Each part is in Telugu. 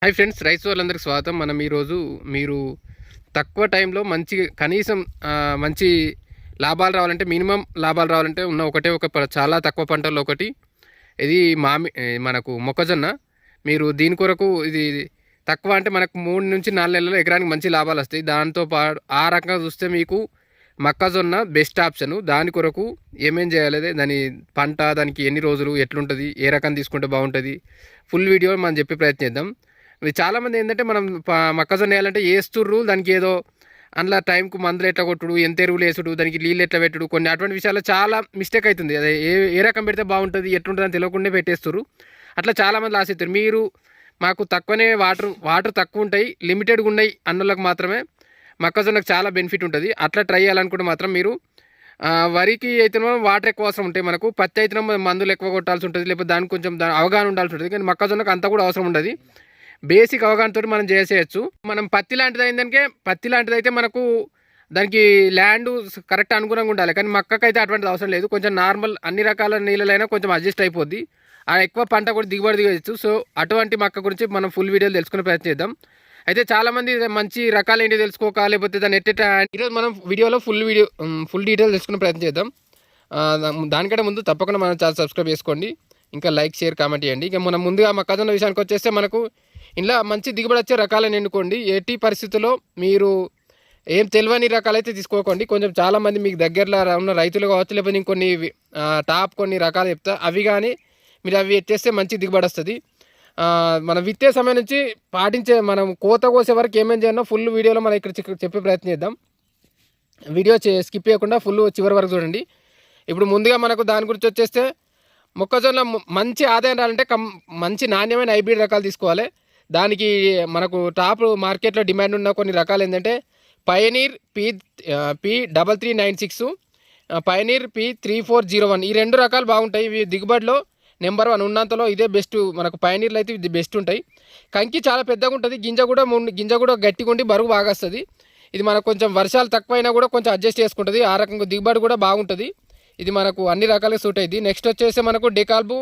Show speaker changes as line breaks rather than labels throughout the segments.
హాయ్ ఫ్రెండ్స్, రైతు వాళ్ళందరికీ స్వాగతం. మనం ఈరోజు మీరు తక్కువ టైంలో మంచి కనీసం మంచి లాభాలు రావాలంటే, మినిమం లాభాలు రావాలంటే ఉన్న చాలా తక్కువ పంటల్లో ఒకటి ఇది మనకు మొక్కజొన్న. మీరు దీని కొరకు ఇది తక్కువ అంటే మనకు 3 నుంచి 4 నెలల్లో ఎకరానికి మంచి లాభాలు వస్తాయి. దాంతో పాటు ఆ రకంగా చూస్తే మీకు మొక్కజొన్న బెస్ట్ ఆప్షను. దాని కొరకు ఏమేం చేయాలి, దాని పంట, దానికి ఎన్ని రోజులు, ఎట్లుంటుంది, ఏ రకం తీసుకుంటే బాగుంటుంది, ఫుల్ వీడియో మనం చెప్పే ప్రయత్నిద్దాం. ఇవి చాలామంది ఏంటంటే మనం మొక్కజొన్న వేయాలంటే వేస్తుర్రు, దానికి ఏదో అందులో టైంకు మందులు ఎట్లా కొట్టుడు, ఎంత ఎరువులు వేసుడు, దానికి నీళ్ళు ఎట్లా పెట్టుడు, కొన్ని అటువంటి విషయాల్లో చాలా మిస్టేక్ అవుతుంది. అదే ఏ రకం పెడితే బాగుంటుంది, ఎట్లుంటుంది అని తెలియకుండా పెట్టేస్తారు. అట్లా చాలామంది ఆశిస్తారు. మీరు మాకు తక్కువనే వాటర్ తక్కువ ఉంటాయి, లిమిటెడ్గా ఉన్నాయి అన్నులకు మాత్రమే మొక్కజొన్నకు చాలా బెనిఫిట్ ఉంటుంది. అట్లా ట్రై చేయాలనుకుంటే మాత్రం మీరు వరికి అయితేనేమో వాటర్ ఎక్కువ అవసరం ఉంటాయి, మనకు పత్తి అయితేనేమో మందులు ఎక్కువ కొట్టాల్సి ఉంటుంది, లేకపోతే దానికి కొంచెం అవగాహన ఉండాల్సి ఉంటుంది. కానీ మొక్కజొన్నకు అంతా కూడా అవసరం ఉండదు. బేసిక్ అవగాహనతో మనం చేసేయచ్చు. మనం పత్తి లాంటిది అయిందనికే, పత్తి లాంటిది అయితే మనకు దానికి ల్యాండ్ కరెక్ట్ అనుగుణంగా ఉండాలి. కానీ మక్కకైతే అటువంటిది అవసరం లేదు. కొంచెం నార్మల్ అన్ని రకాల నీళ్ళైనా కొంచెం అడ్జస్ట్ అయిపోద్ది. ఆ ఎక్కువ పంట కూడా దిగుబడి దిగవచ్చు. సో అటువంటి మక్క గురించి మనం ఫుల్ వీడియోలు తెలుసుకునే ప్రయత్నం చేద్దాం. అయితే చాలామంది మంచి రకాలు ఏంటి తెలుసుకోక, లేకపోతే దాన్ని ఈరోజు మనం వీడియోలో ఫుల్ డీటెయిల్ తెలుసుకునే ప్రయత్నం చేద్దాం. దానికంటే ముందు తప్పకుండా మనం ఛానల్ సబ్స్క్రైబ్ చేసుకోండి, ఇంకా లైక్, షేర్, కామెంట్ చేయండి. ఇక మనం ముందుగా మొక్కజొన్న విషయానికి వచ్చేస్తే మనకు ఇలా మంచి దిగుబడి వచ్చే రకాలను ఎన్నుకోండి. ఎట్టి పరిస్థితుల్లో మీరు ఏం తెలియని రకాలైతే తీసుకోకండి. కొంచెం చాలామంది మీకు దగ్గరలో ఉన్న రైతులు కావచ్చు, లేకపోతే ఇంకొన్ని కొన్ని రకాలు చెప్తా, అవి కానీ మీరు అవి ఎత్తేస్తే మంచి దిగుబడి వస్తుంది. మనం విత్తే సమయం నుంచి మనం కోత కోసే వరకు ఏమేమి చేయాలో ఫుల్ వీడియోలో మనం ఇక్కడ చెప్పే ప్రయత్నం చేద్దాం. వీడియో స్కిప్ చేయకుండా ఫుల్ చివరి వరకు చూడండి. ఇప్పుడు ముందుగా మనకు దాని గురించి వచ్చేస్తే, మొక్కజొన్న మంచి ఆదాయం రావాలంటే మంచి నాణ్యమైన హైబ్రిడ్ రకాలు తీసుకోవాలి. దానికి మనకు టాప్ మార్కెట్లో డిమాండ్ ఉన్న కొన్ని రకాలు ఏంటంటే పయనీర్ P3396, పయనీర్ P3401. ఈ 2 రకాలు బాగుంటాయి. ఇవి దిగుబడిలో నెంబర్ 1 ఉన్నంతలో ఇదే బెస్ట్. మనకు పయనీర్లు అయితే ఇది బెస్ట్ ఉంటాయి. కంకి చాలా పెద్దగా ఉంటుంది, గింజ కూడా గట్టిగా ఉండి బరువు బాగా వస్తుంది. ఇది మనకు కొంచెం వర్షాలు తక్కువైనా కూడా కొంచెం అడ్జస్ట్ చేసుకుంటుంది. ఆ రకంగా దిగుబడి కూడా బాగుంటుంది. ఇది మనకు అన్ని రకాలుగా సూట్ అయింది. నెక్స్ట్ వచ్చేసి మనకు డెకాల్బు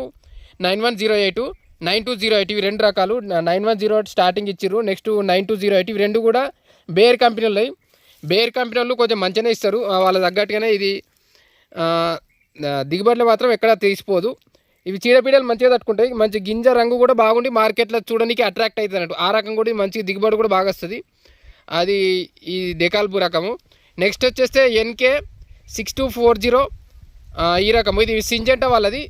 9108, 9208, ఇవి 2 రకాలు. 9108 స్టార్టింగ్ ఇచ్చిర్రు. నెక్స్ట్ 9208, ఇవి 2 కూడా బేర్ కంపెనీ ఉన్నాయి. బేర్ కంపెనీ వాళ్ళు కొంచెం మంచిగానే ఇస్తారు, వాళ్ళ తగ్గట్టుగానే. ఇది దిగుబడిలో మాత్రం ఎక్కడ తీసిపోదు. ఇవి చీడపీడలు మంచిగా తట్టుకుంటాయి. మంచి గింజ రంగు కూడా బాగుండి మార్కెట్లో చూడడానికి అట్రాక్ట్ అవుతుంది అన్నట్టు. ఆ రకం కూడా మంచి దిగుబడి కూడా బాగా వస్తుంది. అది ఈ డెకాల్బు రకము. నెక్స్ట్ వచ్చేస్తే NK6240, ఈ రకము. ఇది సింజెంటా వాళ్ళది.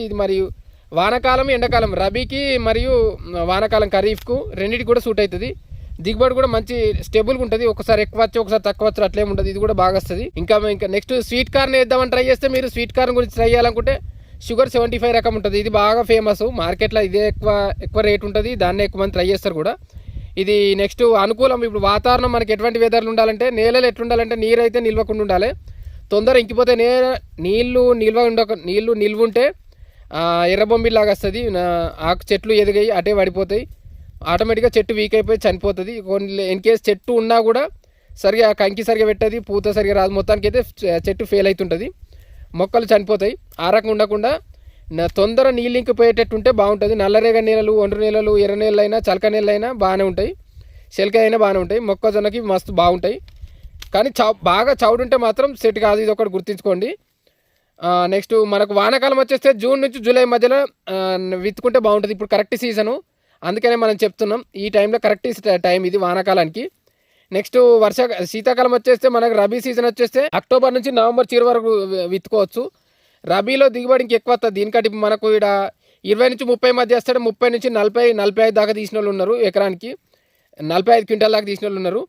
ఇది మరియు వానకాలం, ఎండాకాలం, రబీకి మరియు వానకాలం ఖరీఫ్కు రెండింటికి కూడా సూట్ అవుతుంది. దిగుబడి కూడా మంచి స్టేబుల్గా ఉంటుంది. ఒకసారి ఎక్కువ వచ్చి ఒకసారి తక్కువ వచ్చి అట్లేమి ఉంటుంది. ఇది కూడా బాగా వస్తుంది. ఇంకా నెక్స్ట్ స్వీట్ కార్న్ వేద్దామని ట్రై చేస్తే, మీరు స్వీట్ కార్న్ గురించి ట్రై చేయాలనుకుంటే షుగర్ 75 రకం ఉంటుంది. ఇది బాగా ఫేమస్ మార్కెట్లో. ఇదే ఎక్కువ రేట్ ఉంటుంది, దాన్నే ఎక్కువ మంది ట్రై చేస్తారు కూడా. ఇది నెక్స్ట్ అనుకూలం. ఇప్పుడు వాతావరణం మనకి ఎటువంటి వెదర్లు ఉండాలంటే, నేలలు ఎట్లుండాలంటే, నీరు అయితే నిల్వకుండా ఉండాలి. తొందర ఇంకిపోతే నీళ్లు నిల్వ ఉంటే ఎర్రబొమ్మిలాగా వస్తుంది. ఆకు చెట్లు ఎదిగాయి అటే పడిపోతాయి, ఆటోమేటిక్గా చెట్టు వీక్ అయిపోయి చనిపోతుంది. కొన్ని ఇన్కేస్ చెట్టు ఉన్నా కూడా సరిగా కంకి సరిగా పెట్టది, పూత సరిగా రాదు, మొత్తానికి అయితే చెట్టు ఫెయిల్ అవుతుంటుంది, మొక్కలు చనిపోతాయి. ఆ రకంగా ఉండకుండా తొందర నీళ్ళు ఇంకిపోయేటట్టు ఉంటే బాగుంటుంది. నల్లరేగ నేలలు, ఒండ్రు నేలలు, ఎర్ర నేలైనా, చలక నేలైనా బాగానే ఉంటాయి, శెలక అయినా బాగానే ఉంటాయి. మొక్కజొన్నకి మస్తు బాగుంటాయి. కానీ బాగా చౌడు ఉంటే మాత్రం సెట్ కాదు, ఇది ఒకటి గుర్తుంచుకోండి. నెక్స్ట్ మనకు వానాకాలం వచ్చేస్తే జూన్ నుంచి జూలై మధ్యలో విత్తుకుంటే బాగుంటుంది. ఇప్పుడు కరెక్ట్ సీజను, అందుకనే మనం చెప్తున్నాం ఈ టైంలో కరెక్ట్ టైం ఇది వానాకాలానికి. నెక్స్ట్ శీతాకాలం వచ్చేస్తే మనకు రబీ సీజన్ వచ్చేస్తే అక్టోబర్ నుంచి నవంబర్ చివరి వరకు విత్తుకోవచ్చు. రబీలో దిగుబడి ఇంకెక్కువ వస్తుంది. దీనికంటే మనకు ఇక్కడ 20 నుంచి 30 మధ్య వస్తాడు. 30 నుంచి 40-45 దాకా తీసిన వాళ్ళు ఉన్నారు. ఎకరానికి 45 క్వింటాల్ దాకా తీసిన వాళ్ళు ఉన్నారు.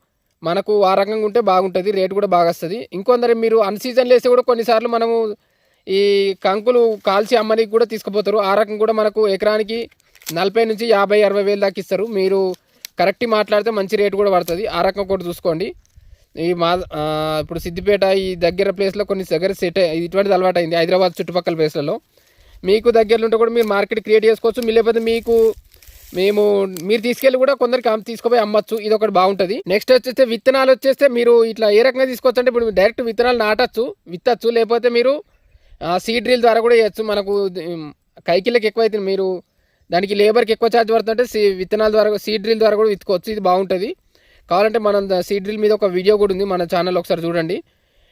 మనకు ఆ రకంగా ఉంటే బాగుంటుంది, రేటు కూడా బాగా వస్తుంది. ఇంకొందరు మీరు అన్ సీజన్లో వేస్తే కూడా కొన్నిసార్లు మనము ఈ కంకులు కాల్చి అమ్మనికి కూడా తీసుకుపోతారు. ఆ రకం కూడా మనకు ఎకరానికి 40 నుంచి 50-60 వేలు దాకా ఇస్తారు. మీరు కరెక్ట్ మాట్లాడితే మంచి రేటు కూడా పడుతుంది. ఆ రకం కూడా చూసుకోండి. ఇప్పుడు సిద్దిపేట ఈ దగ్గర ప్లేస్లో కొన్ని దగ్గర సెట్ ఇటువంటిది అలవాటు అయింది. హైదరాబాద్ చుట్టుపక్కల ప్లేస్లలో మీకు దగ్గరలో ఉంటే కూడా మీరు మార్కెట్ క్రియేట్ చేసుకోవచ్చు. లేకపోతే మీరు తీసుకెళ్ళి కూడా కొందరికి తీసుకుపోయి అమ్మచ్చు. ఇది ఒకటి బాగుంటుంది. నెక్స్ట్ వచ్చేస్తే విత్తనాలు వచ్చేస్తే మీరు ఇట్లా ఏ రకంగా తీసుకోవచ్చు అంటే, ఇప్పుడు డైరెక్ట్ విత్తనాలు విత్తచ్చు, లేకపోతే మీరు సీడ్ డ్రిల్ ద్వారా కూడా చేయొచ్చు. మనకు కైకిళ్ళకి ఎక్కువైతే మీరు దానికి లేబర్కి ఎక్కువ ఛార్జ్ పడుతుంటే విత్తనాల ద్వారా సీడ్ డ్రిల్ ద్వారా కూడా విత్తుకోవచ్చు. ఇది బాగుంటుంది. కావాలంటే మనం సీడ్ డ్రిల్ మీద ఒక వీడియో కూడా ఉంది మన ఛానల్, ఒకసారి చూడండి.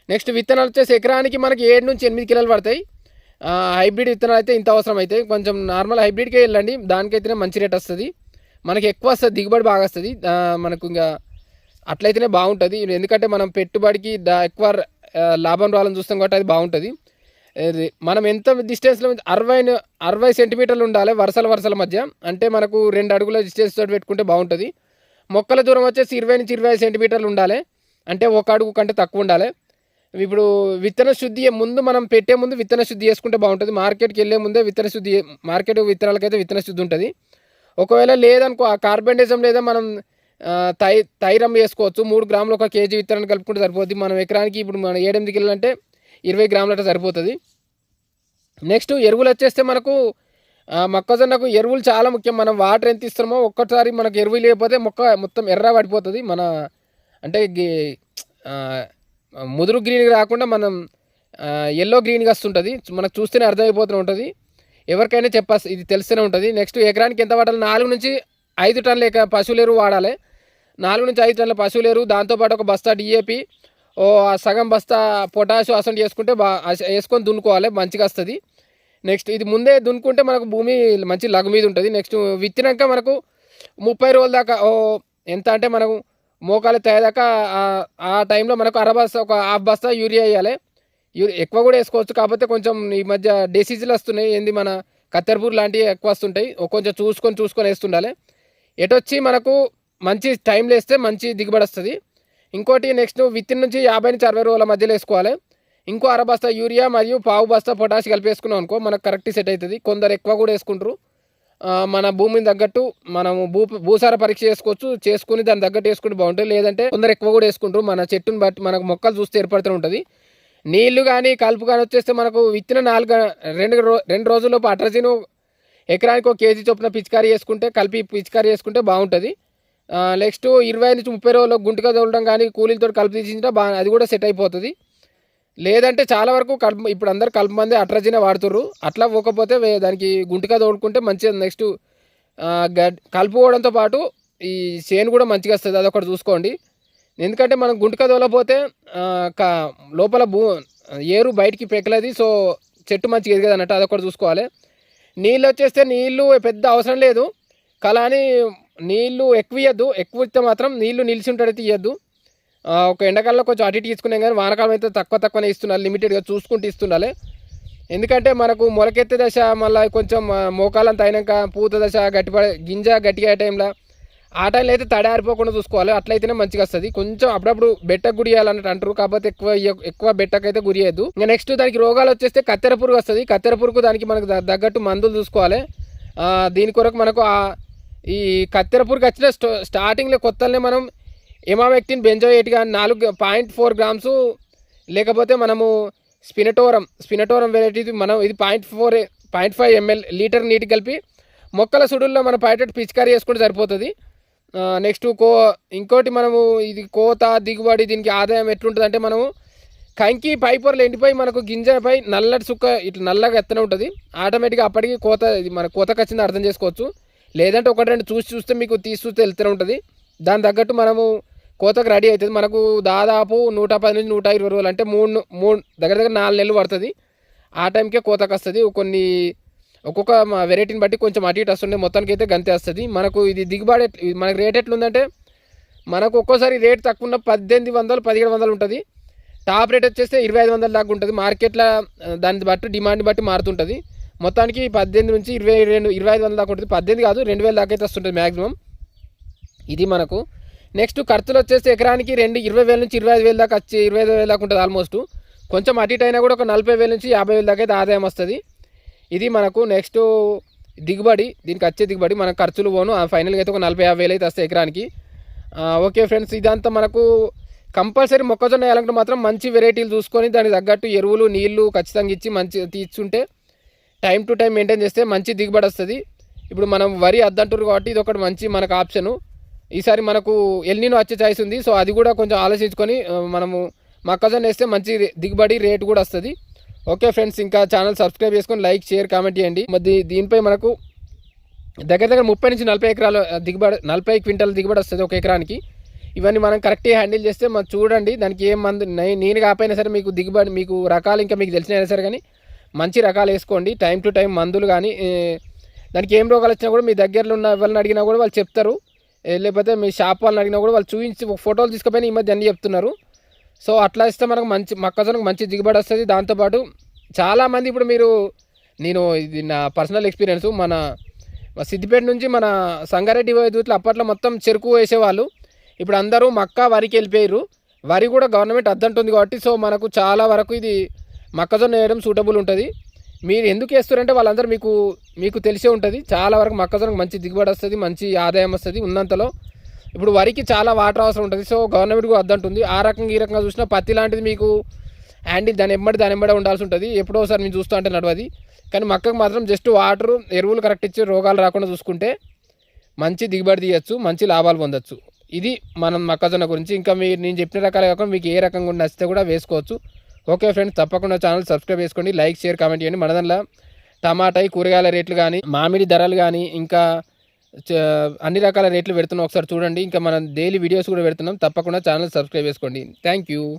నెక్స్ట్ విత్తనాలు వచ్చేసి ఎకరానికి మనకి 7 నుంచి 8 కిలోలు పడతాయి. హైబ్రిడ్ విత్తనాలు అయితే ఇంత అవసరం అయితే కొంచెం నార్మల్ హైబ్రిడ్కే వెళ్ళండి, దానికైతేనే మంచి రేట్ వస్తుంది, మనకి ఎక్కువ వస్తుంది, దిగుబడి బాగా వస్తుంది. మనకు ఇంకా అట్లయితేనే బాగుంటుంది. ఎందుకంటే మనం పెట్టుబడికి ఎక్కువ లాభం రావాలని చూస్తాం కాబట్టి అది బాగుంటుంది. మనం ఎంత డిస్టెన్స్లో 60 సెంటీమీటర్లు ఉండాలి వరుసల మధ్య, అంటే మనకు 2 అడుగుల డిస్టెన్స్ తోటి పెట్టుకుంటే బాగుంటుంది. మొక్కల దూరం వచ్చేసి 20 నుంచి 25 సెంటీమీటర్లు ఉండాలి, అంటే 1 అడుగు కంటే తక్కువ ఉండాలి. ఇప్పుడు విత్తన శుద్ధి ముందు మనం పెట్టే ముందు విత్తన శుద్ధి చేసుకుంటే బాగుంటుంది. మార్కెట్కి వెళ్ళే ముందే విత్తన శుద్ధి, మార్కెట్ విత్తనాలకైతే విత్తన శుద్ధి ఉంటుంది. ఒకవేళ లేదనుకో ఆ కార్బెండేజం లేదా మనం తైరం వేసుకోవచ్చు. 3 గ్రాములు 1 కేజీ విత్తనాన్ని కలుపుకుంటే సరిపోద్ది. మనం ఎకరానికి ఇప్పుడు మనం 7-8 కిలోలు అంటే 20 గ్రాములు అంటే సరిపోతుంది. నెక్స్ట్ ఎరువులు వచ్చేస్తే మనకు మొక్కజొన్నకు ఎరువులు చాలా ముఖ్యం. మనం వాటర్ ఎంత ఇస్తామో ఒక్కసారి మనకు ఎరువు లేకపోతే మొక్క మొత్తం ఎర్ర పడిపోతుంది. మన అంటే ముదురు గ్రీన్గా రాకుండా మనం ఎల్లో గ్రీన్గా వస్తుంటుంది, మనకు చూస్తేనే అర్థమైపోతూ ఉంటుంది. ఎవరికైనా ఇది తెలిస్తూనే ఉంటుంది. నెక్స్ట్ ఎకరానికి ఎంత వాడాలి? 4 నుంచి 5 టన్నుల పశువుల ఎరువు వాడాలి. 4 నుంచి 5 టన్నుల పశువుల ఎరువు, దాంతోపాటు ఒక బస్తా డిఏపి, సగం బస్తా పొటాషు అసలు చేసుకుంటే వేసుకొని దున్నుకోవాలి, మంచిగా వస్తుంది. నెక్స్ట్ ఇది ముందే దున్నుకుంటే మనకు భూమి మంచి లగు మీద ఉంటుంది. నెక్స్ట్ విత్తినాక మనకు 30 రోజుల దాకా ఎంత అంటే మనకు మోకాలు తేదాకా ఆ టైంలో మనకు ఒక హాఫ్ బస్తా యూరియా వేయాలి. ఎక్కువ కూడా వేసుకోవచ్చు, కాకపోతే కొంచెం ఈ మధ్య డిసీజులు వస్తున్నాయి, ఏంది మన కత్తెరపూర్ లాంటివి ఎక్కువ వస్తుంటాయి, కొంచెం చూసుకొని వేస్తుండాలి. ఎటొచ్చి మనకు మంచి టైంలో వేస్తే మంచి దిగుబడి వస్తుంది. ఇంకోటి నెక్స్ట్ విత్తిన నుంచి 50 నుంచి 60 రోజుల మధ్యలో వేసుకోవాలి. ఇంకో 1/2 బస్తా యూరియా మరియు 1/4 బస్తా పొటాష్ కలిపి వేసుకున్నాం అనుకో మనకు కరెక్ట్ సెట్ అవుతుంది. కొందరు ఎక్కువ కూడా వేసుకుంటారు. మన భూమిని తగ్గట్టు మనము భూసార పరీక్ష చేసుకుని దాని తగ్గట్టు వేసుకుంటే బాగుంటుంది. లేదంటే కొందరు ఎక్కువ కూడా వేసుకుంటారు. మన చెట్టుని బట్టి మనకు మొక్కలు చూస్తే ఏర్పడుతూ ఉంటుంది. నీళ్లు కానీ కలుపు కానీ వచ్చేస్తే మనకు విత్తిన 2 రోజుల్లోపు అట్రజిను ఎకరానికి 1 కేజీ చొప్పున పిచికారీ చేసుకుంటే బాగుంటుంది. నెక్స్ట్ 20 నుంచి 30 రోజుల్లో గుంటగా తోలడం కానీ కూలీలతో కలుపు తీసింటే అది కూడా సెట్ అయిపోతుంది. లేదంటే చాలా వరకు ఇప్పుడు అందరు కలుపు మంది అట్రజినే వాడుతుర్రు. అట్లా పోకపోతే దానికి గుంటగా తోడుకుంటే మంచిగా. నెక్స్ట్ కలుపు పోవడంతో పాటు ఈ చేను కూడా మంచిగా వస్తుంది, అదొకటి చూసుకోండి. ఎందుకంటే మనం గుంటగా తోలపోతే లోపల ఏరు బయటికి పెక్కలేదు, సో చెట్టు మంచిగా ఎదగదు అన్నట్టు, అదొకటి చూసుకోవాలి. నీళ్ళు వచ్చేస్తే నీళ్ళు పెద్ద అవసరం లేదు, కానీ నీళ్ళు ఎక్కువ ఇవ్వద్దు. ఎక్కువ ఇస్తే మాత్రం నీళ్ళు నిలిచి ఉంటాడైతే ఇవ్వద్దు. ఒక ఎండాకాలంలో కొంచెం అటు ఇటు తీసుకున్నాం, కానీ వానకాలం అయితే తక్కువనే ఇస్తున్నారు, లిమిటెడ్గా చూసుకుంటూ ఇస్తుండాలి. ఎందుకంటే మనకు మొలకెత్తే దశ, మళ్ళీ కొంచెం మోకాలంత అయినాక పూత దశ, గింజ గట్టిగా టైంలో ఆ టైంలో అయితే తడారిపోకుండా చూసుకోవాలి. అట్లయితేనే మంచిగా వస్తుంది. కొంచెం అప్పుడప్పుడు బెట్టకు గురియాలన్నట్టు అంటారు, కాకపోతే ఎక్కువ బెట్టకైతే గురియద్దు. ఇంకా నెక్స్ట్ దానికి రోగాలు వచ్చేస్తే కత్తెర పురుగు వస్తుంది. కత్తెర పురుగు దానికి మనకు తగ్గట్టు మందులు చూసుకోవాలి. దీని కొరకు మనకు ఈ కత్తెర పురుగు వచ్చిన స్టార్టింగ్లో కొత్తనే మనం ఎమామెక్టిన్ బెంజోయేట్ కానీ 4.4 గ్రామ్స్, లేకపోతే మనము స్పినటోరం వెరైటీ మనం ఇది 0.5 ml లీటర్ నీటి కలిపి మొక్కల సుడుల్లో మనం పైటట్టు పిచికారీ చేసుకుంటే సరిపోతుంది. నెక్స్ట్ ఇంకోటి మనము ఇది కోత దిగుబడి దీనికి ఆదాయం ఎట్లుంటుంది అంటే, మనము కంకి పైపొరలు ఎండిపోయి మనకు గింజపై నల్లటి సుక్క ఇట్లా నల్లగా ఎత్తనే ఉంటుంది. ఆటోమేటిక్గా అప్పటికి ఇది మన కోతకు వచ్చింది అర్థం చేసుకోవచ్చు. లేదంటే 1-2 చూస్తే మీకు చూస్తే వెళ్తూనే ఉంటుంది. దాని తగ్గట్టు మనము కోతకు రెడీ అవుతుంది. మనకు దాదాపు 110 నుంచి 120 రోజులు, అంటే దగ్గర 4 నెలలు పడుతుంది. ఆ టైంకే కోతకు వస్తుంది. ఒక్కొక్క వెరైటీని బట్టి కొంచెం అటు ఇటు వస్తుండే, మొత్తానికి అయితే గంతే వస్తుంది. మనకు ఇది దిగుబడి మనకు రేట్ ఎట్లుందంటే, మనకు ఒక్కోసారి రేట్ తక్కువ ఉన్న 1800, 1700 ఉంటుంది. టాప్ రేట్ వచ్చేస్తే 2500 దాకా ఉంటుంది. మార్కెట్లో దాన్ని బట్టి డిమాండ్ని బట్టి మారుతుంటుంది. మొత్తానికి 18 నుంచి 2500 దాకా ఉంటుంది. 18 కాదు 2000 దాకా అయితే వస్తుంటుంది మ్యాక్సిమం. ఇది మనకు నెక్స్ట్ ఖర్చులు వచ్చేసి ఎకరానికి 20,000 నుంచి 25,000 దాకా 25,000 దాకా ఉంటుంది. ఆల్మోస్ట్ కొంచెం అటు ఇటు అయినా కూడా ఒక 40,000 నుంచి 50,000 దాకా అయితే ఆదాయం వస్తుంది. ఇది మనకు నెక్స్ట్ దిగుబడి, దీనికి వచ్చే దిగుబడి మన ఖర్చులు పోను ఫైనల్గా అయితే ఒక 40,000-50,000 అయితే వస్తాయి ఎకరానికి. ఓకే ఫ్రెండ్స్, ఇదంతా మనకు కంపల్సరీ మొక్కజొన్న వేయాలంటే మాత్రం మంచి వెరైటీలు చూసుకొని దానికి తగ్గట్టు ఎరువులు నీళ్లు ఖచ్చితంగా ఇచ్చి మంచి తీర్చుంటే టైం టు టైం మెయింటైన్ చేస్తే మంచి దిగుబడి వస్తుంది. ఇప్పుడు మనం వరి అద్దంటారు కాబట్టి ఇది ఒకటి మంచి మనకు ఆప్షను. ఈసారి మనకు ఎల్నినో వచ్చే ఛాయిస్ ఉంది, సో అది కూడా కొంచెం ఆలోచించుకొని మనము మొక్కజొన్న వేస్తే మంచి దిగుబడి రేటు కూడా వస్తుంది. ఓకే ఫ్రెండ్స్, ఇంకా ఛానల్ సబ్స్క్రైబ్ చేసుకొని లైక్ షేర్ కామెంట్ చేయండి. మరి దీనిపై మనకు దగ్గర దగ్గర 30 నుంచి 40 ఎకరాలు దిగుబడి, 40 క్వింటల్ దిగుబడి వస్తుంది ఒక ఎకరానికి. ఇవన్నీ మనం కరెక్ట్గా హ్యాండిల్ చేస్తే మనం చూడండి, దానికి ఏం మందు నేను కాకపోయినా సరే మీకు దిగుబడి, మీకు రకాలు ఇంకా మీకు తెలిసినైనా సరే కానీ మంచి రకాలు వేసుకోండి. టైం టు టైం మందులు కానీ, దానికి ఏం రోగాలు వచ్చినా కూడా మీ దగ్గరలో ఉన్న ఎవరిని అడిగినా కూడా వాళ్ళు చెప్తారు. లేకపోతే మీ షాప్ వాళ్ళని అడిగినా కూడా వాళ్ళు చూపించి ఫోటోలు తీసుకుపోయినా ఈ మధ్య అన్నీ చెప్తున్నారు. సో అట్లా ఇస్తే మనకు మంచి మొక్కజొన్నకు మంచి దిగుబడి వస్తుంది. దాంతోపాటు చాలామంది ఇప్పుడు నేను ఇది నా పర్సనల్ ఎక్స్పీరియన్స్, మన సిద్దిపేట నుంచి మన సంగారెడ్డి వైద్యులు అప్పట్లో మొత్తం చెరుకు వేసేవాళ్ళు. ఇప్పుడు అందరూ మక్క వరికి వెళ్ళిపోయారు. వరి కూడా గవర్నమెంట్ అద్దంటుంది కాబట్టి సో మనకు చాలా వరకు ఇది మొక్కజొన్న వేయడం సూటబుల్ ఉంటుంది. మీరు ఎందుకు వేస్తారంటే వాళ్ళందరూ మీకు తెలిసే ఉంటుంది. చాలా వరకు మొక్కజొన్నకు మంచి దిగుబడి వస్తుంది, మంచి ఆదాయం వస్తుంది ఉన్నంతలో. ఇప్పుడు వరికి చాలా వాటర్ అవసరం ఉంటుంది. సో గవర్నమెంట్ కూడా అద్దంటుంది. ఆ రకంగా ఈ రకంగా చూసినా పత్తి లాంటిది మీకు హ్యాండిల్ దాని ఎంబడి ఉండాల్సి ఉంటుంది. ఎప్పుడో ఒకసారి నేను చూస్తూ అంటే నడవది. కానీ మొక్కకు మాత్రం జస్ట్ వాటర్, ఎరువులు కరెక్ట్ ఇచ్చి రోగాలు రాకుండా చూసుకుంటే మంచి దిగుబడి తీయచ్చు, మంచి లాభాలు పొందొచ్చు. ఇది మనం మొక్కజొన్న గురించి. ఇంకా నేను చెప్పిన రకాలు కాకుండా మీకు ఏ రకంగా నచ్చితే కూడా వేసుకోవచ్చు. ఓకే ఫ్రెండ్స్, తప్పకుండా ఛానల్ సబ్స్క్రైబ్ చేసుకోండి, లైక్ షేర్ కామెంట్ చేయండి. మన దాంట్లో టమాటా కూరగాయల రేట్లు కానీ, మామిడి ధరలు కానీ, ఇంకా అన్ని రకాల రేట్లు పెడుతున్నాం. ఒకసారి చూడండి. ఇంకా మనం డైలీ వీడియోస్ కూడా పెడుతున్నాం. తప్పకుండా ఛానల్ సబ్స్క్రైబ్ చేసుకోండి. Thank you.